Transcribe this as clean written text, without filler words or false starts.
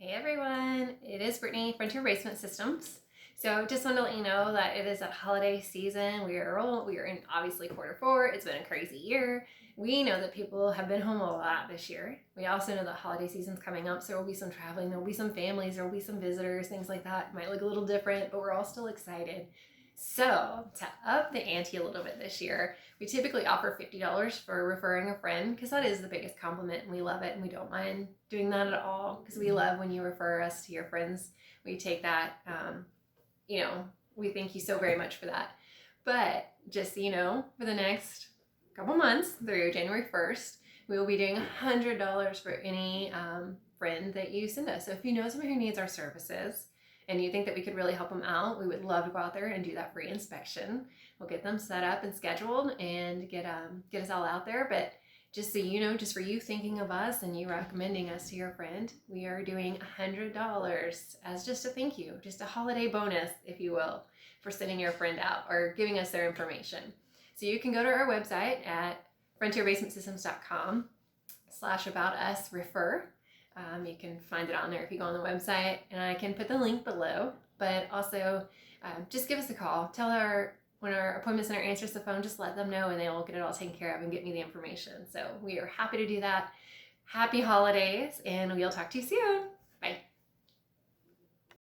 Hey everyone, it is Brittany, Frontier Basement Systems. So just wanted to let you know that it is a holiday season. We are in obviously quarter 4. It's been a crazy year. We know that people have been home a lot this year. We also know that holiday season's coming up, so there will be some traveling, there will be some families, there will be some visitors, things like that. It might look a little different, but we're all still excited. So to up the ante a little bit this year, we typically offer $50 for referring a friend because that is the biggest compliment and we love it and we don't mind doing that at all because we love when you refer us to your friends. We take that, we thank you so very much for that. But just so you know, for the next couple months through January 1st, we will be doing $100 for any friend that you send us. So if you know someone who needs our services, and you think that we could really help them out, we would love to go out there and do that free inspection. We'll get them set up and scheduled and get us all out there. But just so you know, just for you thinking of us and you recommending us to your friend, we are doing $100 as just a thank you, just a holiday bonus, if you will, for sending your friend out or giving us their information. So you can go to our website at frontierbasementsystems.com/about-us-refer. You can find it on there if you go on the website, and I can put the link below. But also, just give us a call. When our appointment center answers the phone, just let them know, and they will get it all taken care of and get me the information. So we are happy to do that. Happy holidays, and we'll talk to you soon.